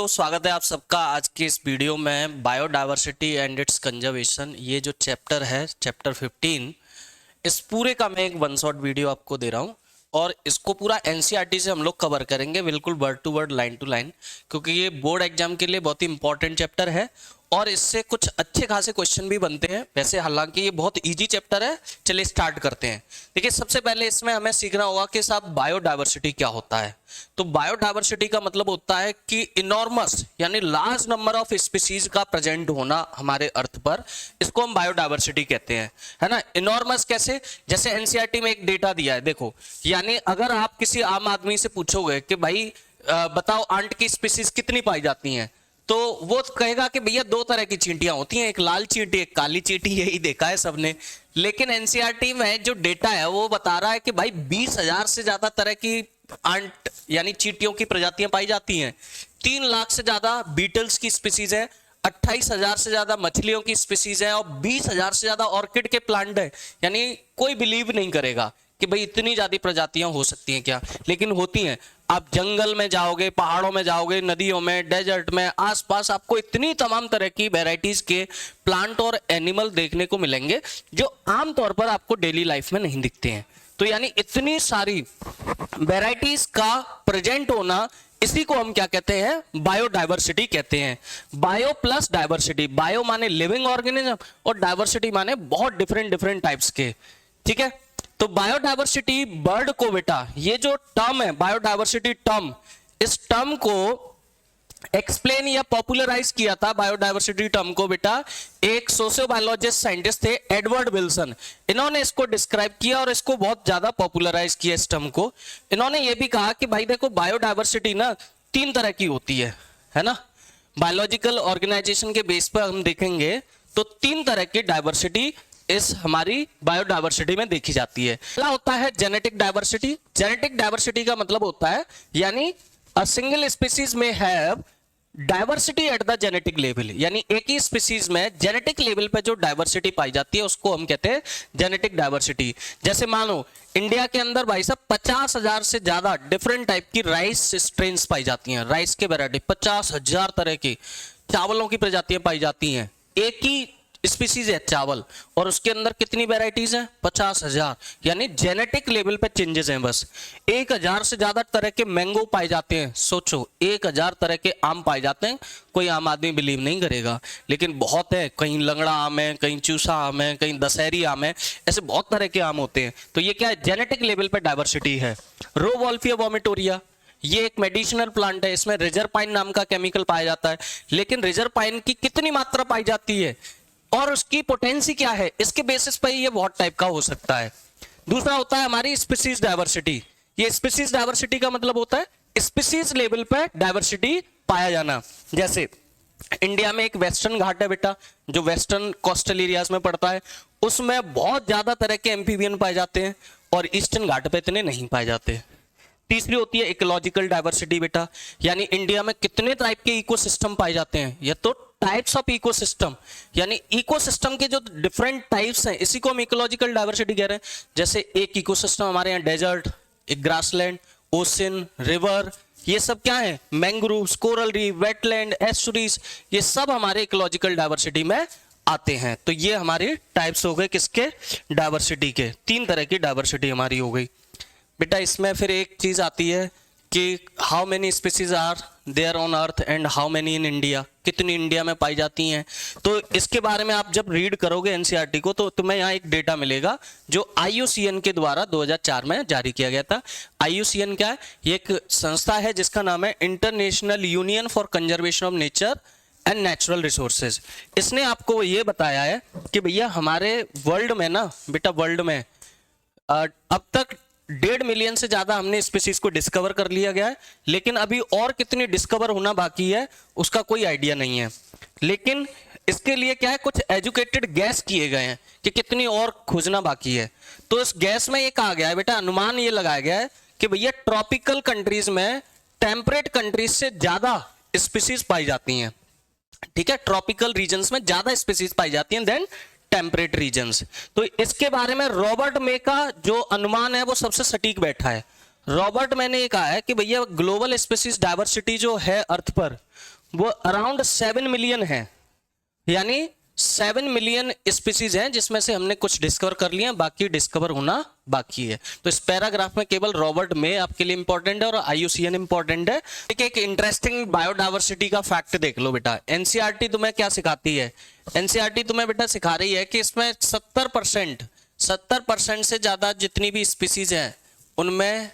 स्वागत है आप सबका आज की इस वीडियो में बायोडायवर्सिटी एंड इट्स कंजर्वेशन। ये जो चैप्टर है चैप्टर 15, इस पूरे का मैं एक वन शॉट वीडियो आपको दे रहा हूँ और इसको पूरा एनसीईआरटी से हम लोग कवर करेंगे, बिल्कुल word to word, line to line, क्योंकि ये बोर्ड एग्जाम के लिए बहुत ही इंपॉर्टेंट चैप्टर है और इससे कुछ अच्छे खासे क्वेश्चन भी बनते हैं। वैसे हालांकि ये बहुत इजी चैप्टर है। चलिए स्टार्ट करते हैं। देखिए, सबसे पहले इसमें हमें सीखना होगा कि साहब बायोडायवर्सिटी क्या होता है। तो बायोडायवर्सिटी का मतलब होता है कि इनॉर्मस यानी लार्ज नंबर ऑफ स्पीसीज का प्रेजेंट होना हमारे अर्थ पर, इसको हम बायोडायवर्सिटी कहते हैं, है ना। इनॉर्मस कैसे? जैसे एनसीईआरटी में एक डेटा दिया है, देखो, यानी अगर आप किसी आम आदमी से पूछोगे कि भाई बताओ आंट की स्पीसीज कितनी पाई जाती हैं, तो वो कहेगा कि भैया दो तरह की चींटियां होती हैं, एक लाल चींटी एक काली चींटी। यही देखा है सबने। लेकिन एनसीईआरटी में जो डेटा है वो बता रहा है कि भाई 20,000 से ज्यादा तरह की आंट यानी चींटियों की प्रजातियां पाई जाती हैं, 3 लाख से ज्यादा बीटल्स की स्पीसीज है, 28,000 से ज्यादा मछलियों की स्पीसीज है और 20,000 से ज्यादा ऑर्किड के प्लांट है। यानी कोई बिलीव नहीं करेगा कि भाई इतनी ज्यादा प्रजातियां हो सकती हैं क्या, लेकिन होती हैं। आप जंगल में जाओगे, पहाड़ों में जाओगे, नदियों में, डेजर्ट में, आसपास आपको इतनी तमाम तरह की वैरायटीज के प्लांट और एनिमल देखने को मिलेंगे जो आमतौर पर आपको डेली लाइफ में नहीं दिखते हैं। तो यानी इतनी सारी वैरायटीज का प्रेजेंट होना, इसी को हम क्या कहते हैं? बायोडायवर्सिटी कहते हैं। बायो प्लस डायवर्सिटी, बायो माने लिविंग ऑर्गेनिज्म और डायवर्सिटी माने बहुत डिफरेंट डिफरेंट टाइप्स के, ठीक है। तो बायोडायवर्सिटी बर्ड को बेटा, ये जो टर्म है बायोडायवर्सिटी टर्म, इस टर्म को एक्सप्लेन या पॉपुलराइज किया था बायोडायवर्सिटी टर्म को बेटा एक सोशियोबायोलॉजिस्ट साइंटिस्ट थे, एडवर्ड विल्सन। इन्होंने इसको डिस्क्राइब किया और इसको बहुत ज्यादा पॉपुलराइज किया इस टर्म को। इन्होंने ये भी कहा कि भाई देखो, बायोडायवर्सिटी ना 3 तरह की होती है ना। बायोलॉजिकल ऑर्गेनाइजेशन के बेस पर हम देखेंगे तो 3 तरह की डायवर्सिटी इस हमारी बायोडायवर्सिटी में देखी जाती है। पहला होता है जेनेटिक डायवर्सिटी। जेनेटिक डायवर्सिटी का मतलब होता है यानी अ सिंगल स्पीसीज में have diversity at the genetic level, यानी एक ही स्पीसीज में जेनेटिक लेवल पे जो डायवर्सिटी पाई जाती है उसको हम कहते हैं जेनेटिक डायवर्सिटी। जैसे मानो इंडिया के अंदर भाई साहब 50,000 से ज्यादा डिफरेंट टाइप की राइस स्ट्रेन्स पाई जाती हैं। राइस के वैरायटी 50,000 तरह की चावलों की प्रजातियां पाई जाती हैं। एक ही स्पीसीज है चावल और उसके अंदर कितनी वैरायटीज हैं? 50,000। यानी जेनेटिक लेवल पे चेंजेस हैं बस। 1,000 से ज्यादा तरह के मैंगो पाए जाते हैं। सोचो, 1,000 तरह के आम पाए जाते हैं। कोई आम आदमी बिलीव नहीं करेगा, लेकिन बहुत है। कहीं लंगड़ा आम है, कहीं चूसा आम है, कहीं दशहरी आम है, ऐसे बहुत तरह के आम होते हैं। तो ये क्या है? जेनेटिक लेवल पे डायवर्सिटी है। रोवोल्फिया वोमिटोरिया, ये एक मेडिसिनल प्लांट है। इसमें रिजरपाइन नाम का केमिकल पाया जाता है, लेकिन रिजरपाइन की कितनी मात्रा पाई जाती है और उसकी पोटेंसी क्या है, इसके बेसिस पर ये बहुत टाइप का हो सकता है। दूसरा होता है हमारी स्पीसीज डायवर्सिटी। ये स्पीसीज डायवर्सिटी का मतलब होता है स्पीसीज लेवल पर डायवर्सिटी पाया जाना। जैसे इंडिया में एक वेस्टर्न घाट है बेटा, जो वेस्टर्न कोस्टल एरियाज में पड़ता है, उसमें बहुत ज्यादा तरह के एम्फीबियन पाए जाते हैं और ईस्टर्न घाट पे इतने नहीं पाए जाते। तीसरी होती है इकोलॉजिकल डायवर्सिटी बेटा, यानी इंडिया में कितने टाइप के इकोसिस्टम पाए जाते हैं। ये तो टाइप्स ऑफ इकोसिस्टम, यानी इकोसिस्टम के जो डिफरेंट टाइप्स हैं, इसी को हम इकोलॉजिकल डायवर्सिटी कह रहे हैं। जैसे एक इकोसिस्टम हमारे यहाँ डेजर्ट, एक ग्रासलैंड, ओशन, रिवर, ये सब क्या है? Mangroves, coral reef, wetland, estuaries, ये सब हमारे इकोलॉजिकल डायवर्सिटी में आते हैं। तो ये हमारे टाइप्स हो गए किसके? डायवर्सिटी के। 3 तरह की डायवर्सिटी हमारी हो गई बेटा। इसमें फिर एक चीज आती है कि how many species are there on earth and how many in India, कितनी इंडिया में पाई जाती हैं। तो इसके बारे में आप जब रीड करोगे एनसीईआरटी को तो तुम्हें यहाँ एक डेटा मिलेगा जो IUCN के द्वारा 2004 में जारी किया गया था। IUCN क्या है? ये एक संस्था है जिसका नाम है international union for conservation of nature and natural resources. इसने आपको ये बताया है कि भैया हमारे वर्ल्ड में ना बेटा, वर्ल्ड में अब तक 1.5 मिलियन से ज्यादा हमने स्पीसीज को डिस्कवर कर लिया गया है, लेकिन अभी और कितनी डिस्कवर होना बाकी है उसका कोई आइडिया नहीं है। लेकिन इसके लिए क्या है, कुछ एजुकेटेड गैस किए गए हैं कि कितनी और खोजना बाकी है। तो इस गैस में ये कहा गया है बेटा, अनुमान ये लगाया गया है कि भैया ट्रॉपिकल कंट्रीज में टेम्परेट कंट्रीज से ज्यादा स्पीसीज पाई जाती हैं। ठीक है, ट्रॉपिकल रीजन्स में ज्यादा स्पीसीज पाई जाती हैं देन टेम्परेट रीजन्स। तो इसके बारे में रॉबर्ट मे का जो अनुमान है वो सबसे सटीक बैठा है। रॉबर्ट मैंने ये कहा है कि भैया ग्लोबल स्पीसीज डायवर्सिटी जो है अर्थ पर, वो अराउंड 7 मिलियन है, यानी 7 मिलियन स्पीसीज हैं जिसमें से हमने कुछ डिस्कवर कर लिए हैं, बाकी डिस्कवर होना बाकी है। तो इस पैराग्राफ में केवल रॉबर्ट मे आपके लिए इंपॉर्टेंट है और IUCN इंपॉर्टेंट है। एक इंटरेस्टिंग बायोडायवर्सिटी का फैक्ट देख लो बेटा। एनसीईआरटी तुम्हें क्या सिखाती है? एनसीईआरटी तुम्हें बेटा सिखा रही है कि इसमें 70% से ज्यादा जितनी भी स्पीसीज हैं उनमें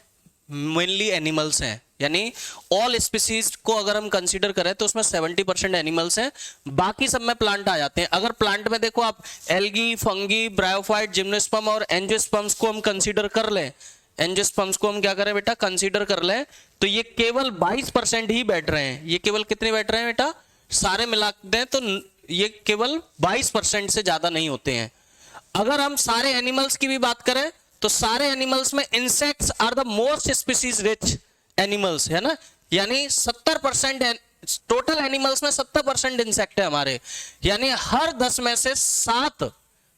मेनली एनिमल्स हैं, यानी ऑल स्पीसीज को अगर हम कंसीडर करें तो उसमें 70% एनिमल्स हैं, बाकी सब में प्लांट आ जाते हैं। अगर प्लांट में देखो आप एल्गी, फंगी, ब्रायोफाइट, जिम्नोस्पर्म और एंजियोस्पर्म्स को हम कंसीडर कर लें, एंजियोस्पर्म्स को हम क्या करें बेटा कंसीडर कर लें, तो ये केवल 22% ही बैठ रहे हैं। ये केवल कितने बैठ रहे हैं बेटा? सारे मिला दें तो ये केवल 22% से ज्यादा नहीं होते हैं। अगर हम सारे एनिमल्स की भी बात करें तो सारे एनिमल्स में insects are the most species rich animals, है ना, यानी 70% टोटल एनिमल्स में 70% इंसेक्ट है हमारे, यानी हर 10 में से 7,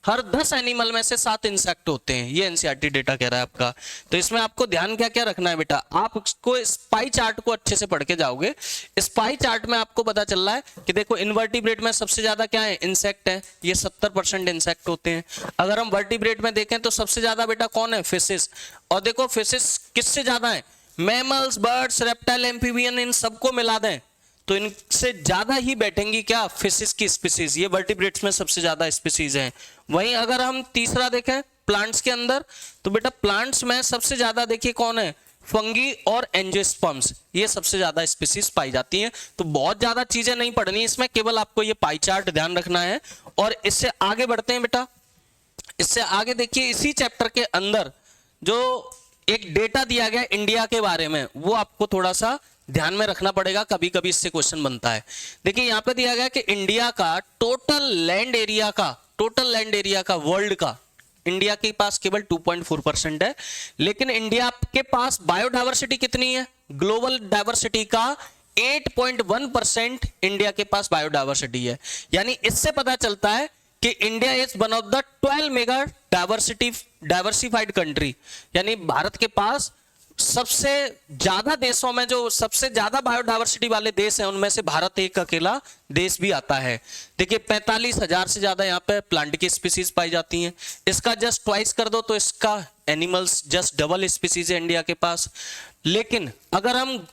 हर 10 एनिमल में से 7 इंसेक्ट होते हैं। ये एनसीईआरटी डेटा कह रहा है आपका। तो इसमें आपको ध्यान क्या क्या रखना है बेटा? आप इसको स्पाई चार्ट को अच्छे से पढ़ के जाओगे। स्पाई चार्ट में आपको पता चल रहा है कि देखो इनवर्टिब्रेट में सबसे ज्यादा क्या है? इंसेक्ट है, ये 70% इंसेक्ट होते हैं। अगर हम वर्टिब्रेट में देखें तो सबसे ज्यादा बेटा कौन है? फिशिस। और देखो फिशिस किससे ज्यादा है? मैमल्स, बर्ड्स, रेप्टाइल, एम्फीबियन, इन सबको मिला दें तो इनसे ज्यादा ही बैठेंगी क्या? फिशिस की स्पीसीज। ये वर्टिब्रेट्स में सबसे ज्यादा स्पीसीज हैं। वहीं अगर हम तीसरा देखें प्लांट्स के अंदर तो बेटा प्लांट्स में सबसे ज्यादा देखिए कौन है? फंगी और एंजियोस्पर्म्स, ये सबसे ज्यादा स्पीसीज पाई जाती हैं। तो बहुत ज्यादा चीजें नहीं पढ़नी इसमें, केवल आपको ये पाई चार्ट ध्यान रखना है। और इससे आगे बढ़ते हैं बेटा। इससे आगे देखिए इसी चैप्टर के अंदर जो एक डेटा दिया गया इंडिया के बारे में, वो आपको थोड़ा सा ध्यान में रखना पड़ेगा, कभी कभी इससे क्वेश्चन बनता है। देखिए यहां पे दिया गया कि इंडिया का टोटल लैंड एरिया का वर्ल्ड का इंडिया के पास केवल 2.4% है, लेकिन इंडिया के पास बायोडायवर्सिटी कितनी है? ग्लोबल डायवर्सिटी का 8.1% इंडिया के पास बायोडायवर्सिटी है। यानी इससे पता चलता है कि India is one of the 12 mega diversified country, यानी भारत के पास सबसे ज्यादा देशों में जो सबसे ज्यादा बायोडायवर्सिटी वाले देश हैं उनमें से भारत एक अकेला देश भी आता है। देखिए 45,000 से ज्यादा यहाँ पे प्लांट की स्पीसीज पाई जाती हैं। इसका जस्ट ट्वाइस कर दो तो इसका एनिमल्स जस्ट डबल स्पीसीज है इंडिया के पास। लेकिन अगर हम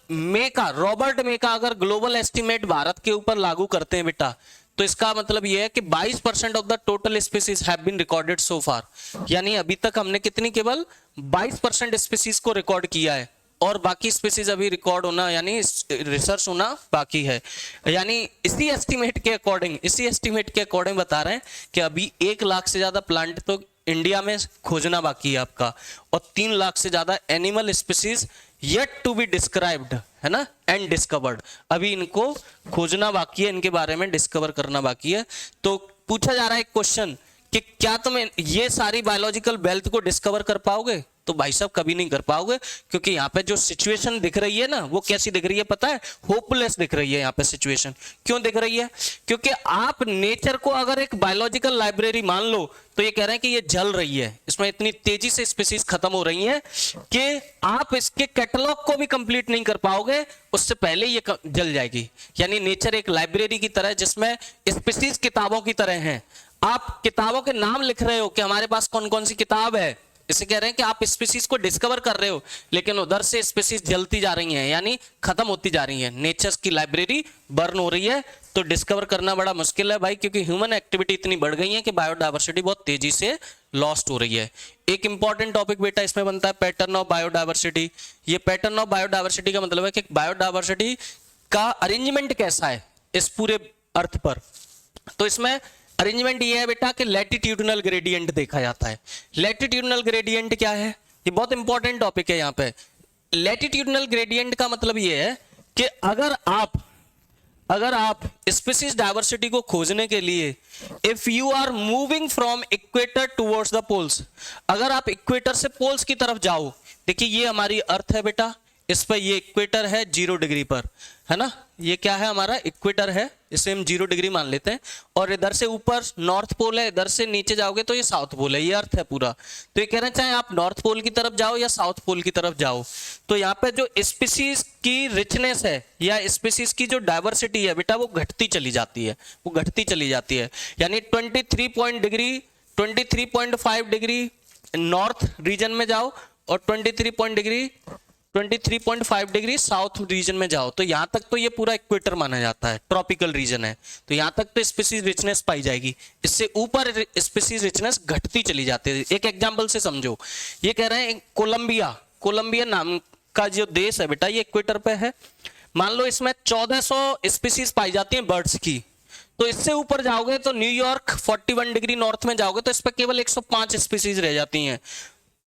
रॉबर्ट मे का अगर ग्लोबल एस्टिमेट भारत के ऊपर लागू करते हैं बेटा, तो इसका मतलब यह है कि 22% of the total species have been recorded so far, यानी अभी तक हमने कितनी केवल 22% स्पीसीज को रिकॉर्ड किया है और बाकी स्पीसीज अभी रिकॉर्ड होना यानी रिसर्च होना बाकी है। यानी इसी एस्टिमेट के अकॉर्डिंग बता रहे हैं कि अभी 1 लाख से ज्यादा प्लांट तो इंडिया में खोजना बाकी है आपका, और 3 लाख से ज्यादा animal species yet to be described, है ना, एंड डिस्कवर्ड, अभी इनको खोजना बाकी है, इनके बारे में डिस्कवर करना बाकी है। तो पूछा जा रहा है एक क्वेश्चन कि क्या तुम ये सारी बायोलॉजिकल वेल्थ को डिस्कवर कर पाओगे? तो भाई साहब कभी नहीं कर पाओगे, क्योंकि यहाँ पे जो सिचुएशन दिख रही है ना वो कैसी दिख रही है पता है? होपलेस दिख रही है यहाँ पे सिचुएशन। क्यों दिख रही है? क्योंकि आप नेचर को अगर एक बायोलॉजिकल लाइब्रेरी मान लो तो ये कह रहे हैं कि ये जल रही है, इसमें इतनी तेजी से स्पीसीज खत्म हो रही हैं कि आप इसके कैटलॉग को भी कंप्लीट नहीं कर पाओगे, उससे पहले ये जल जाएगी। यानी नेचर एक लाइब्रेरी की तरह जिसमें स्पीसीज किताबों की तरह हैं। आप किताबों के नाम लिख रहे हो कि हमारे पास कौन कौन सी किताब है, इसे कह रहे हैं कि आप स्पीसीज को डिस्कवर कर रहे हो, लेकिन उधर से स्पीसीज जलती जा रही हैं, यानी खत्म होती जा रही हैं। नेचर की लाइब्रेरी बर्न हो रही है, तो डिस्कवर करना बड़ा मुश्किल है भाई, क्योंकि ह्यूमन एक्टिविटी इतनी बढ़ गई है कि बायोडायवर्सिटी बहुत तेजी से लॉस्ट हो रही है। एक इंपॉर्टेंट टॉपिक बेटा इसमें बनता है पैटर्न ऑफ बायोडायवर्सिटी। ये पैटर्न ऑफ बायोडायवर्सिटी का मतलब है कि बायोडायवर्सिटी का अरेंजमेंट कैसा है इस पूरे अर्थ पर। तो इसमें अरेंजमेंट ये है बेटा कि लैटिट्यूडनल ग्रेडियंट देखा जाता है। लैटिट्यूडनल ग्रेडियंट क्या है? ये बहुत इंपॉर्टेंट टॉपिक है यहाँ पे। लैटिट्यूडनल ग्रेडियंट का मतलब ये है कि अगर आप स्पीसीज डायवर्सिटी को खोजने के लिए if you are moving from equator towards the poles, अगर आप इक्वेटर से पोल्स की तरफ जाओ, देखिए ये हमारी अर्थ है बेटा, इस पर ये इक्वेटर है 0 डिग्री पर, है ना, ये क्या है हमारा इक्वेटर है, इसे हम 0 डिग्री मान लेते हैं, और इधर से ऊपर नॉर्थ पोल है, इधर से नीचे जाओगे तो ये साउथ पोल है, ये अर्थ है पूरा। तो ये कह रहे हैं चाहे आप नॉर्थ पोल की तरफ जाओ या साउथ पोल की तरफ जाओ, तो यहाँ पे जो स्पीसीज की रिचनेस है या स्पीसीज की जो डाइवर्सिटी है बेटा वो घटती चली जाती है, वो घटती चली जाती है। यानी 23.5 डिग्री नॉर्थ रीजन में जाओ और 23.5 डिग्री साउथ रीजन में जाओ, तो यहां तक तो ये पूरा इक्वेटर माना जाता है, ट्रॉपिकल रीजन है, तो यहां तक तो स्पीसीज रिचनेस पाई जाएगी। इससे ऊपर स्पीसीज रिचनेस घटती चली जाती है। एक एग्जांपल से समझो, ये कह रहे हैं कोलंबिया नाम का जो देश है बेटा, ये इक्वेटर पे है। मान लो इसमें 1400 स्पीसीज पाई जाती हैं बर्ड्स की, तो इससे ऊपर जाओगे तो न्यूयॉर्क 41 डिग्री नॉर्थ में जाओगे तो इस पर केवल 105 स्पीसीज रह जाती हैं।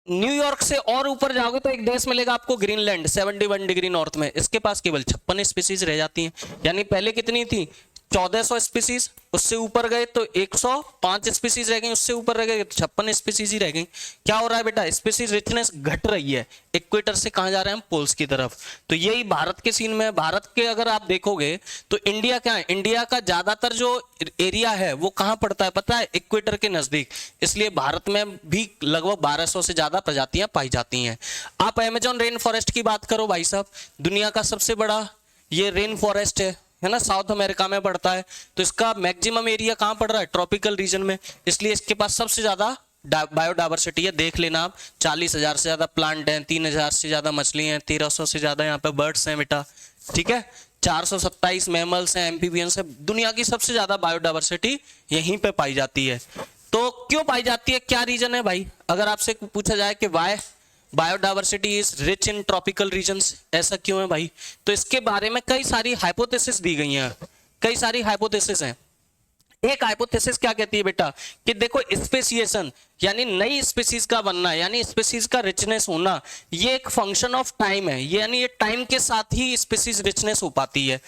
न्यूयॉर्क से और ऊपर जाओगे तो एक देश मिलेगा आपको ग्रीनलैंड 71 डिग्री नॉर्थ में, इसके पास केवल 56 स्पीसीज रह जाती हैं। यानी पहले कितनी थी 1400 स्पीसीज, उससे ऊपर गए तो 105 स्पीसीज रह गई, उससे ऊपर रह गए तो 56 स्पीसीज ही रह गई। क्या हो रहा है बेटा, स्पीसीज रिचनेस घट रही है, इक्वेटर से कहां जा रहे हैं हम, पोल्स की तरफ। तो यही भारत के सीन में, भारत के अगर आप देखोगे तो इंडिया क्या है, इंडिया का ज्यादातर जो एरिया है वो कहां पड़ता है पता है, इक्वेटर के नजदीक, इसलिए भारत में भी लगभग 1200 से ज्यादा प्रजातियां पाई जाती हैं। आप अमेजॉन रेन फॉरेस्ट की बात करो भाई साहब, दुनिया का सबसे बड़ा ये रेन फॉरेस्ट है ना, साउथ अमेरिका में पड़ता है, तो इसका मैक्सिमम एरिया कहां पड़ रहा है, ट्रॉपिकल रीजन में, इसलिए इसके पास सबसे ज्यादा बायोडाइवर्सिटी है। देख लेना आप, 40,000 से ज्यादा प्लांट हैं, 3,000 से ज्यादा मछली हैं, 1300 से ज्यादा यहाँ पे बर्ड्स हैं बेटा, ठीक है, 427 मैमल्स हैं, एम्फीबियंस हैं, दुनिया की सबसे ज्यादा बायोडाइवर्सिटी यहीं पे पाई जाती है। तो क्यों पाई जाती है, क्या रीजन है भाई, अगर आपसे पूछा जाए कि why biodiversity is rich in tropical regions, ऐसा क्यों है भाई, तो इसके बारे में कई सारी हाइपोथेसिस दी गई हैं, कई सारी हाइपोथेसिस हैं। एक हाइपोथेसिस क्या कहती है बेटा कि देखो स्पेसिएशन यानी नई स्पीसीज का बनना, यानी स्पीसीज का रिचनेस होना, ये एक फंक्शन ऑफ टाइम है, यानी ये टाइम के साथ ही स्पीसीज रिचनेस हो पाती है,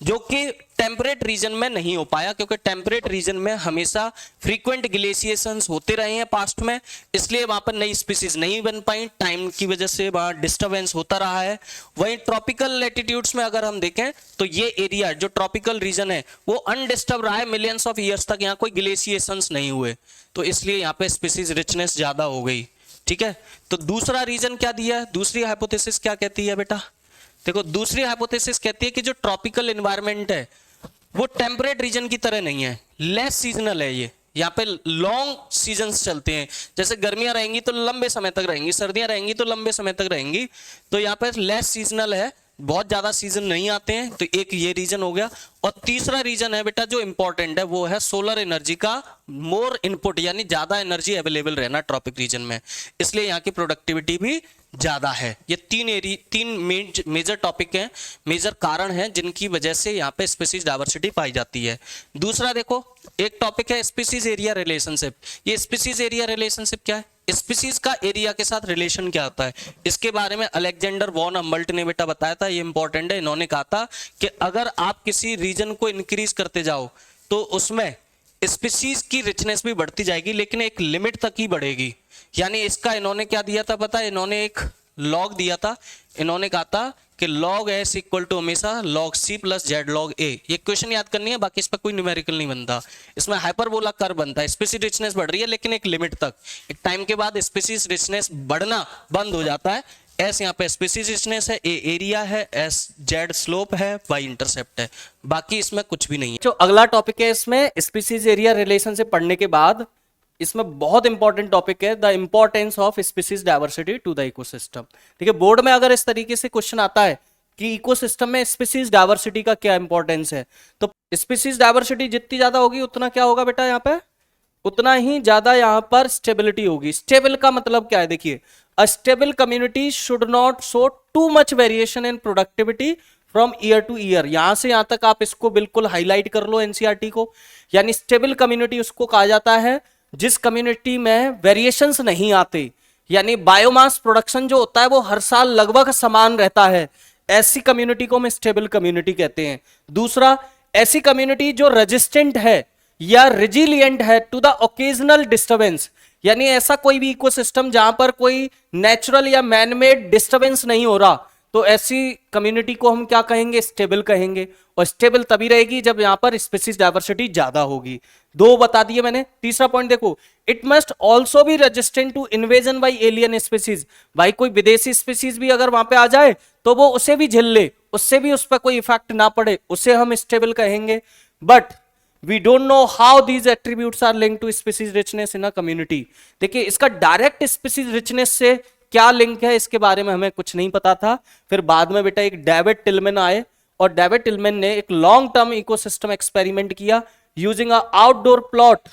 जो कि टेम्परेट रीजन में नहीं हो पाया, क्योंकि टेम्परेट रीजन में हमेशा फ्रीक्वेंट ग्लेशिएशंस होते रहे हैं पास्ट में, इसलिए वहां पर नई स्पीसीज नहीं बन पाई, टाइम की वजह से वहां डिस्टर्बेंस होता रहा है। वहीं ट्रॉपिकल लैटिट्यूड्स में अगर हम देखें तो ये एरिया जो ट्रॉपिकल रीजन है वो अनडिस्टर्ब रहा है, मिलियंस ऑफ ईयर्स तक यहाँ कोई ग्लेशिएशंस नहीं हुए, तो इसलिए यहाँ पे स्पीसीज रिचनेस ज्यादा हो गई, ठीक है। तो दूसरा रीजन क्या दिया है, दूसरी हाइपोथेसिस क्या कहती है बेटा, देखो दूसरी हाइपोथेसिस कहती है कि जो ट्रॉपिकल एनवायरनमेंट है वो टेम्परेट रीजन की तरह नहीं है, लेस सीजनल है, ये यहाँ पे लॉन्ग सीजन्स चलते हैं, जैसे गर्मियां रहेंगी तो लंबे समय तक रहेंगी, सर्दियां रहेंगी तो लंबे समय तक रहेंगी, तो यहाँ पे लेस सीजनल है, बहुत ज्यादा सीजन नहीं आते हैं, तो एक ये रीजन हो गया। और तीसरा रीजन है बेटा जो इंपॉर्टेंट है वो है सोलर एनर्जी का मोर इनपुट, यानी ज्यादा एनर्जी अवेलेबल रहना ट्रॉपिक रीजन में, इसलिए यहाँ की प्रोडक्टिविटी भी ज्यादा है। ये तीन मेजर टॉपिक हैं, मेजर कारण हैं जिनकी वजह से यहाँ पे स्पीसीज डाइवर्सिटी पाई जाती है। दूसरा देखो, एक टॉपिक है स्पीसीज एरिया रिलेशनशिप। ये स्पीसीज एरिया रिलेशनशिप क्या है, स्पीसीज का एरिया के साथ रिलेशन क्या होता है, इसके बारे में अलेक्जेंडर वॉन हम्बल्ट ने बेटा बताया था, ये इंपॉर्टेंट है। इन्होंने कहा था कि अगर आप किसी रीजन को इंक्रीज करते जाओ तो उसमें स्पीसीज की रिचनेस भी बढ़ती जाएगी, लेकिन एक लिमिट तक ही बढ़ेगी। यानी इसका इन्होंने क्या दिया था पता है, इन्होंने एक लॉग दिया था, इन्होंने कहा था कि log s इक्वल टू हमेशा log c plus Z log a। ये क्वेश्चन याद करनी है, बाकी इस पर कोई न्यूमेरिकल नहीं बनता, इसमें हाइपरबोला कर्व बनता है, स्पीसीज रिचनेस बढ़ रही है लेकिन एक लिमिट तक, एक टाइम के बाद स्पीसीज रिचनेस बढ़ना बंद हो जाता है। एस यहाँ पे स्पीसीज रिचनेस है, ए एरिया है, एस जेड स्लोप है, वाई इंटरसेप्ट है, बाकी इसमें कुछ भी नहीं है। जो अगला टॉपिक है इसमें स्पीसीज एरिया रिलेशन से पढ़ने के बाद इसमें बहुत इंपॉर्टेंट टॉपिक है the importance of species diversity to the ecosystem. ठीक है, बोर्ड में अगर इस तरीके से क्वेश्चन आता है कि इकोसिस्टम में स्पीसीज डाइवर्सिटी का क्या इंपॉर्टेंस है, तो स्पीसीज डाइवर्सिटी जितनी ज्यादा होगी उतना क्या होगा बेटा, यहाँ पे उतना ही ज्यादा यहाँ पर स्टेबिलिटी होगी। स्टेबल का मतलब क्या है, देखिए a stable community should not show too much variation in productivity from year to year. यहां से यहां तक आप इसको बिल्कुल हाईलाइट कर लो एनसीईआरटी को, यानी स्टेबल कम्युनिटी उसको कहा जाता है जिस कम्युनिटी में वेरिएशंस नहीं आते, यानी बायोमास प्रोडक्शन जो होता है वो हर साल लगभग समान रहता है, ऐसी कम्युनिटी को हम स्टेबल कम्युनिटी कहते हैं। दूसरा, ऐसी कम्युनिटी जो रेजिस्टेंट है या रेजिलिएंट है टू द ओकेजनल डिस्टर्बेंस, यानी ऐसा कोई भी इकोसिस्टम जहां पर कोई नेचुरल या मैनमेड डिस्टर्बेंस नहीं हो रहा, तो ऐसी कम्युनिटी को हम क्या कहेंगे, स्टेबल कहेंगे। और स्टेबल तभी रहेगी जब यहां पर स्पीसीज डाइवर्सिटी ज्यादा होगी। दो बता दिए मैंने। तीसरा पॉइंट देखो, it must also be resistant to invasion by alien species. भाई कोई विदेशी स्पीसीज भी अगर वहां पे आ जाए तो वो उसे भी झेल ले, उससे भी उस पर कोई इफेक्ट ना पड़े, उसे हम स्टेबल कहेंगे। But we don't know how these attributes are linked to species richness in a community। देखिए इसका डायरेक्ट स्पीसीज रिचनेस से क्या लिंक है इसके बारे में हमें कुछ नहीं पता था। फिर बाद में बेटा एक डेविड टिलमैन आए और डेविड टिलमैन ने एक लॉन्ग टर्म इकोसिस्टम एक्सपेरिमेंट किया using a outdoor plot,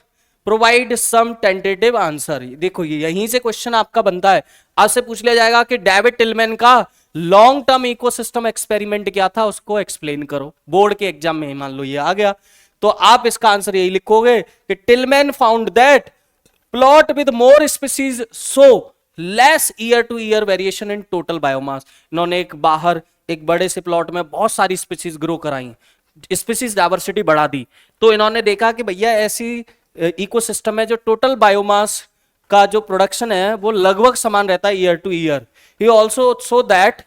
provide some tentative answer. देखो यहीं से क्वेश्चन आपका बनता है, आपसे पूछ लिया जाएगा कि डेविड टिलमैन का लॉन्ग टर्म इकोसिस्टम एक्सपेरिमेंट क्या था, उसको एक्सप्लेन करो। बोर्ड के एग्जाम में मान लो ये आ गया तो आप इसका आंसर यही लिखोगे कि Tilman found that plot with more species so less year to year variation in total biomass. इन्होंने एक बाहर एक बड़े से प्लॉट में बहुत सारी स्पीसीज ग्रो कराई, स्पीसीज डाइवर्सिटी बढ़ा दी, तो इन्होंने देखा कि भैया ऐसी इकोसिस्टम है जो टोटल बायोमास का जो प्रोडक्शन है वो लगभग समान रहता है year to year. He also so that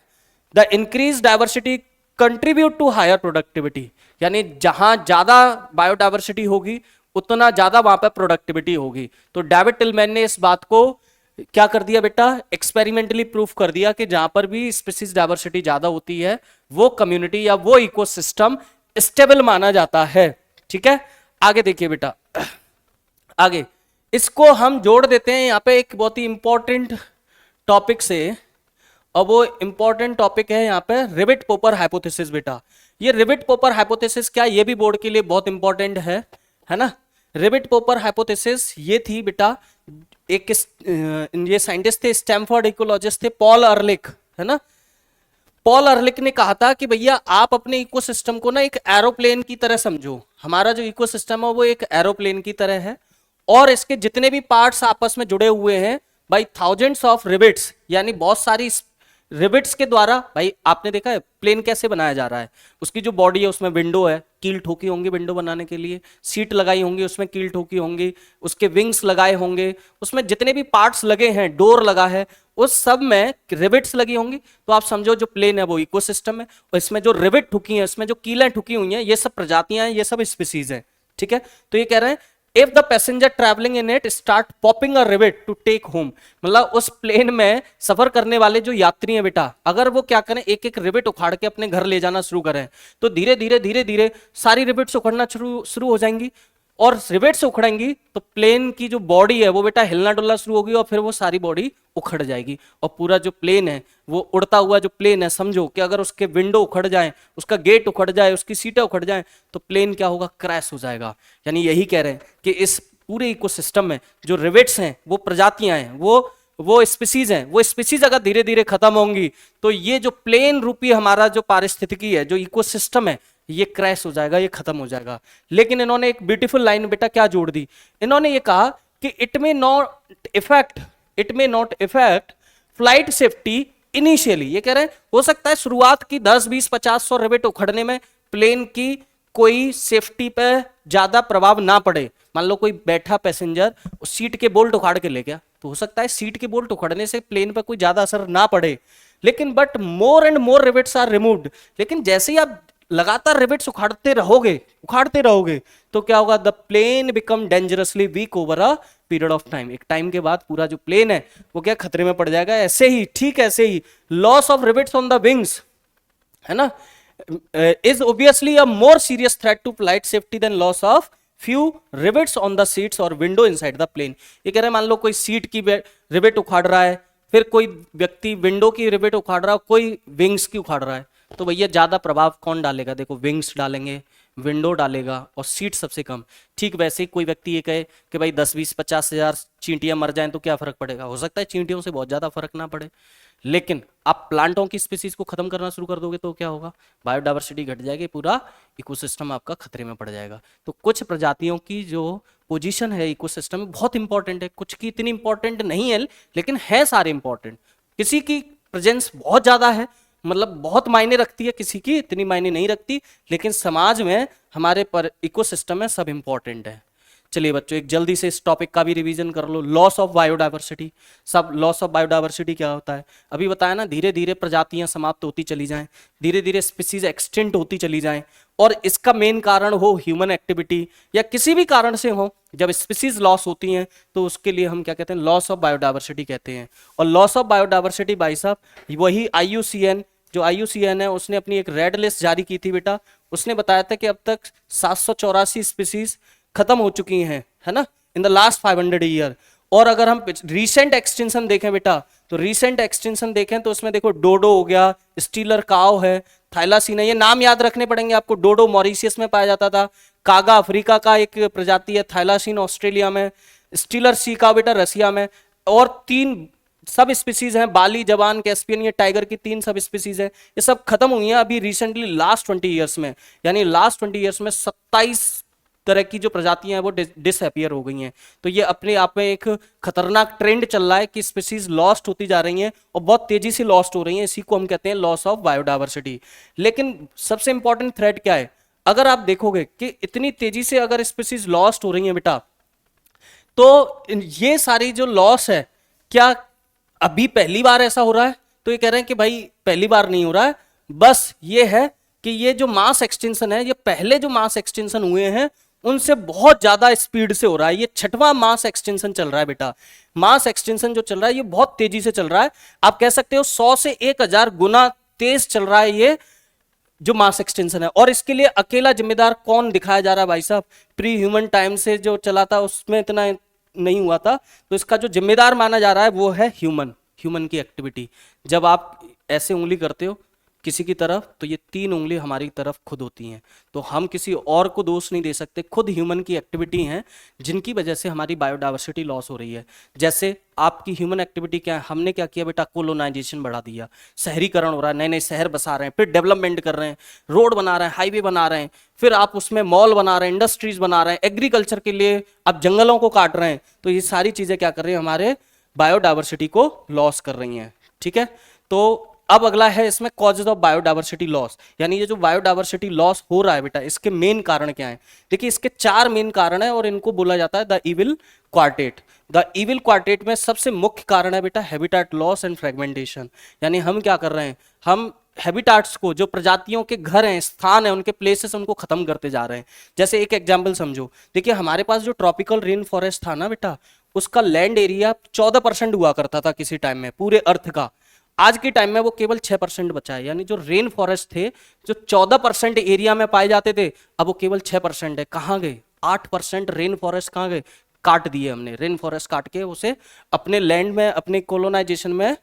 the increase diversity contribute to higher productivity. यानी जहां ज्यादा बायोडाइवर्सिटी होगी उतना ज्यादा वहां पर प्रोडक्टिविटी होगी। तो डेविड टिलमैन ने इस बात को क्या कर दिया बेटा, एक्सपेरिमेंटली प्रूफ कर दिया कि जहां पर भी स्पीसीज डाइवर्सिटी ज्यादा होती है वो कम्युनिटी या वो इकोसिस्टम स्टेबल माना जाता है। ठीक है, आगे देखिए बेटा, आगे इसको हम जोड़ देते हैं यहां पे एक बहुत ही इंपॉर्टेंट टॉपिक से, और वो इंपॉर्टेंट टॉपिक है यहाँ पे रिवेट पोपर हाइपोथेसिस। बेटा ये रिवेट पोपर हाइपोथेसिस क्या, ये भी बोर्ड के लिए बहुत इंपॉर्टेंट है ना। रिवेट पोपर हाइपोथेसिस ये थी बेटा, एक ये साइंटिस्ट थे, स्टैमफोर्ड इकोलॉजिस्ट थे, पॉल अर्लिक, है ना। पॉल अर्लिक ने कहा था कि भैया आप अपने इकोसिस्टम को ना एक एरोप्लेन की तरह समझो। हमारा जो इकोसिस्टम है वो एक एरोप्लेन की तरह है और इसके जितने भी पार्ट्स आपस में जुड़े हुए हैं भाई थाउजेंड्स ऑफ रिवेट्स, यानी बहुत सारी रिवेट्स के द्वारा। भाई आपने देखा है प्लेन कैसे बनाया जा रहा है, उसकी जो बॉडी है उसमें विंडो है, कील ठोकी होंगी विंडो बनाने के लिए, सीट लगाई होंगी उसमें कील ठोकी होंगी, उसके विंग्स लगाए होंगे, उसमें जितने भी पार्ट्स लगे हैं, डोर लगा है, उस सब में रिवेट्स लगी होंगी। तो आप समझो जो प्लेन है वो इकोसिस्टम है और इसमें जो रिवेट ठुकी है, इसमें जो कीलें ठुकी हुई हैं, ये सब प्रजातियां हैं, ये सब स्पीसीज हैं। ठीक है, तो ये कह रहे हैं if the passenger travelling in it start popping a rivet to take home, मतलब उस प्लेन में सफर करने वाले जो यात्री हैं बेटा, अगर वो क्या करें एक एक रिवेट उखाड़ के अपने घर ले जाना शुरू करें तो धीरे धीरे सारी रिवेट्स उखड़ना शुरू हो जाएंगी। और रिवेट से उखड़ेंगी तो प्लेन की जो बॉडी है वो बेटा हिलना डुलना शुरू होगी और फिर वो सारी बॉडी उखड़ जाएगी और पूरा जो प्लेन है वो उड़ता हुआ जो प्लेन है, समझो कि अगर उसके विंडो उखड़ जाए, उसका गेट उखड़ जाए, उसकी सीटें उखड़ जाए तो प्लेन क्या होगा, क्रैश हो जाएगा। यानी यही कह रहे हैं कि इस पूरे इकोसिस्टम में जो रिवेट्स हैं वो प्रजातियां हैं, वो स्पीसीज हैं, वो स्पीसीज अगर धीरे धीरे खत्म होंगी तो ये जो प्लेन रूपी हमारा जो पारिस्थितिकी है, जो इकोसिस्टम है, ये क्रैश हो जाएगा, ये खत्म हो जाएगा। लेकिन इन्होंने एक ब्यूटीफुल लाइन बेटा क्या जोड़ दी, इन्होंने ये कहा कि it may not effect flight safety initially. ये कह रहे हैं हो सकता है शुरुआत की 10, 20, 50, 100 रिवेट उखड़ने में प्लेन की कोई सेफ्टी पे ज्यादा प्रभाव ना पड़े। मान लो कोई बैठा पैसेंजर उस सीट के बोल्ट उखाड़ के ले गया तो हो सकता है सीट के बोल्ट उखड़ने से प्लेन पर कोई ज्यादा असर ना पड़े, लेकिन but more and more rivets are removed. लेकिन जैसे ही आप लगातार रिवेट्स उखाड़ते रहोगे तो क्या होगा, the plane become dangerously weak over a period of time. एक टाइम के बाद पूरा जो प्लेन है वो क्या खतरे में पड़ जाएगा। ऐसे ही ठीक ऐसे ही loss of rivets on the wings, है ना, is obviously a more serious threat to flight safety than loss of few rivets on the seats or window inside the plane। ये कह रहे हैं मान लो कोई सीट की रिवेट उखाड़ रहा है, फिर कोई व्यक्ति विंडो की रिवेट उखाड़ रहा है, कोई विंग्स की उखाड़ रहा है, तो भैया ज्यादा प्रभाव कौन डालेगा, देखो विंग्स डालेंगे, विंडो डालेगा और सीट सबसे कम। ठीक वैसे ही कोई व्यक्ति ये कहे कि भाई 10, 20, 50 हजार चींटियां मर जाएं तो क्या फर्क पड़ेगा, हो सकता है चींटियों से बहुत ज्यादा फर्क ना पड़े। लेकिन आप प्लांटों की स्पीसीज को खत्म करना शुरू कर दोगे तो क्या होगा, बायोडाइवर्सिटी घट जाएगी, पूरा इकोसिस्टम आपका खतरे में पड़ जाएगा। तो कुछ प्रजातियों की जो पोजीशन है इकोसिस्टम में बहुत इंपॉर्टेंट है, कुछ की इतनी इंपॉर्टेंट नहीं है लेकिन है सारे इंपॉर्टेंट। किसी की प्रेजेंस बहुत ज्यादा है, मतलब बहुत मायने रखती है, किसी की इतनी मायने नहीं रखती, लेकिन समाज में हमारे पर इकोसिस्टम में सब इंपॉर्टेंट है। चलिए बच्चों एक जल्दी से इस टॉपिक का भी रिवीजन कर लो। Loss of biodiversity. सब लॉस ऑफ बायोडायवर्सिटी क्या होता है? अभी बताया ना, धीरे धीरे प्रजातियां समाप्त होती चली जाएं, धीरे धीरे स्पीसीज एक्सटिंक्ट होती चली जाएं, और इसका मेन कारण हो ह्यूमन एक्टिविटी या किसी भी कारण से हो, जब स्पीसीज लॉस होती हैं तो उसके लिए हम क्या कहते हैं? लॉस ऑफ बायोडायवर्सिटी कहते हैं। और लॉस ऑफ बायोडायवर्सिटी भाई साहब वही IUCN, जो IUCN है उसने अपनी एक रेड लिस्ट जारी की थी बेटा, उसने बताया था कि अब तक 784 स्पीसीज खत्म हो चुकी हैं, है ना, इन द लास्ट 500 ईयर। और अगर हम रीसेंट एक्सटेंशन देखें बेटा, तो रीसेंट एक्सटेंशन देखें तो उसमें देखो डोडो हो गया, स्टीलर काव है, थाइलासीन है, ये नाम याद रखने पड़ेंगे आपको। डोडो मॉरिशियस में पाया जाता था, कागा अफ्रीका का एक प्रजाति है, थाइलासीन ऑस्ट्रेलिया में, स्टीलर सी काव बेटा रसिया में, और 3 सब स्पीसीज हैं, बाली, जवान, कैस्पियन, ये टाइगर की 3 सब स्पीसीज है। ये सब खत्म हुई हैं अभी रिसेंटली लास्ट 20 ईयर्स में, यानी लास्ट 20 ईयर्स में 27 तरह की जो प्रजातियां हैं वो डिसअपियर हो गई हैं। तो ये अपने आप में एक खतरनाक ट्रेंड चल रहा है कि स्पीसीज लॉस्ट होती जा रही हैं और बहुत तेजी से लॉस्ट हो रही हैं। इसी को हम कहते हैं लॉस ऑफ बायोडायवर्सिटी। लेकिन सबसे इंपॉर्टेंट थ्रेट क्या है? अगर आप देखोगे कि इतनी तेजी से अगर स्पीसीज लॉस्ट हो रही हैं बेटा, तो ये सारी जो लॉस है, क्या अभी पहली बार ऐसा हो रहा है? तो ये कह रहे हैं कि भाई पहली बार नहीं हो रहा है, बस ये है कि ये जो मास एक्सटेंशन है, ये पहले जो मास एक्सटेंशन हुए हैं उनसे बहुत ज्यादा स्पीड से हो रहा है। ये 6वां मास एक्सटेंशन चल रहा है बेटा। मास एक्सटेंशन जो चल रहा है ये बहुत तेजी से चल रहा है। आप कह सकते हो 100 से 1000 गुना तेज चल रहा है ये जो मास एक्सटेंशन है। और इसके लिए अकेला जिम्मेदार कौन दिखाया जा रहा है भाई साहब? प्री ह्यूमन टाइम से जो चला था उसमें इतना नहीं हुआ था, तो इसका जो जिम्मेदार माना जा रहा है वो है ह्यूमन की एक्टिविटी। जब आप ऐसे उंगली करते हो किसी की तरफ, तो ये 3 उंगली हमारी तरफ खुद होती हैं, तो हम किसी और को दोष नहीं दे सकते, खुद ह्यूमन की एक्टिविटी हैं जिनकी वजह से हमारी बायोडायवर्सिटी लॉस हो रही है। जैसे आपकी ह्यूमन एक्टिविटी क्या है? हमने क्या किया बेटा? कोलोनाइजेशन बढ़ा दिया, शहरीकरण हो रहा है, नए नए शहर बसा रहे हैं, फिर डेवलपमेंट कर रहे हैं, रोड बना रहे हैं, हाईवे बना रहे हैं, फिर आप उसमें मॉल बना रहे हैं, इंडस्ट्रीज बना रहे हैं, एग्रीकल्चर के लिए आप जंगलों को काट रहे हैं। तो ये सारी चीजें क्या कर रही है? हमारे बायोडायवर्सिटी को लॉस कर रही हैं। ठीक है, तो अब अगला है इसमें कॉजेज ऑफ बायोडायवर्सिटी लॉस, यानी ये जो बायोडायवर्सिटी लॉस हो रहा है बेटा, इसके मेन कारण क्या है? देखिए इसके 4 मेन कारण है और इनको बोला जाता है the evil quartet. The evil quartet में सबसे मुख्य कारण है बेटा हैबिटेट लॉस एंड फ्रेगमेंटेशन। यानी हम क्या कर रहे हैं? हम हैबिटाट्स को, जो प्रजातियों के घर हैं, स्थान है, उनके प्लेसेस, उनको खत्म करते जा रहे हैं। जैसे एक एग्जाम्पल समझो, देखिए हमारे पास जो ट्रॉपिकल रेन फॉरेस्ट था ना बेटा, उसका लैंड एरिया 14% हुआ करता था किसी टाइम में पूरे अर्थ का। आज के टाइम में वो केवल 6% बचा है। यानी जो रेन फॉरेस्ट थे, जो 14% एरिया में पाए जाते थे, अब वो केवल 6% है। कहाँ गए? 8% रेन फॉरेस्ट कहाँ गए? काट दिए हमने। रेन फॉरेस्ट काट के उसे अपने लैंड में, अपने कोलोनाइजेशन में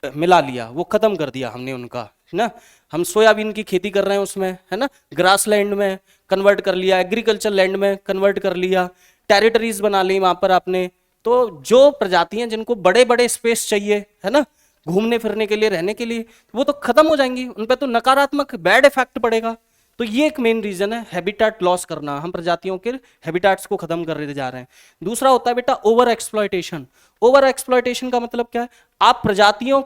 मिला लिया, वो खत्म कर दिया हमने उनका, है ना। हम सोयाबीन की खेती कर रहे हैं उसमें, है ना, ग्रास लैंड में कन्वर्ट कर लिया, एग्रीकल्चर लैंड में कन्वर्ट कर लिया, टेरिटरीज बना ली वहां पर आपने। तो जो प्रजातियां जिनको बड़े बड़े स्पेस चाहिए, है ना, घूमने फिरने के लिए, रहने के लिए, वो तो खत्म हो जाएंगी, उन पर तो नकारात्मक बैड इफेक्ट पड़ेगा। तो ये एक मेन रीजन है हैबिटेट लॉस करना, हम प्रजातियों के हैबिटेट्स को खत्म कर रहे जा रहे हैं। दूसरा होता है बेटा ओवर एक्सप्लॉयटेशन। ओवर एक्सप्लॉयटेशन का मतलब क्या है? आप प्रजातियों,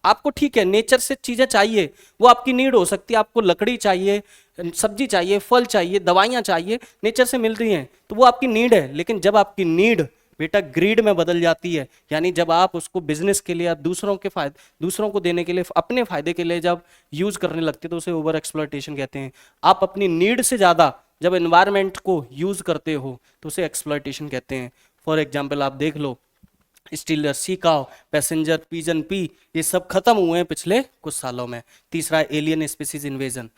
आपको ठीक है नेचर से चीजें चाहिए, वो आपकी नीड हो सकती है, आपको लकड़ी चाहिए, सब्जी चाहिए, फल चाहिए, दवाइयां चाहिए, नेचर से मिल रही हैं, तो वो आपकी नीड है। लेकिन जब आपकी नीड बेटा ग्रीड में बदल जाती है, यानी जब आप उसको बिजनेस के लिए या दूसरों के फायदे, दूसरों को देने के लिए, अपने फायदे के लिए जब यूज करने लगते, तो उसे ओवर एक्सप्लॉयटेशन कहते हैं। आप अपनी नीड से ज्यादा जब एनवायरमेंट को यूज करते हो तो उसे एक्सप्लॉयटेशन कहते हैं। फॉर एग्जाम्पल आप देख लो, स्टीलर सी काव, पैसेंजर पिजन पी, ये सब खत्म हुए हैं पिछले कुछ सालों में। तीसरा एलियन स्पीसीज इन्वेजन।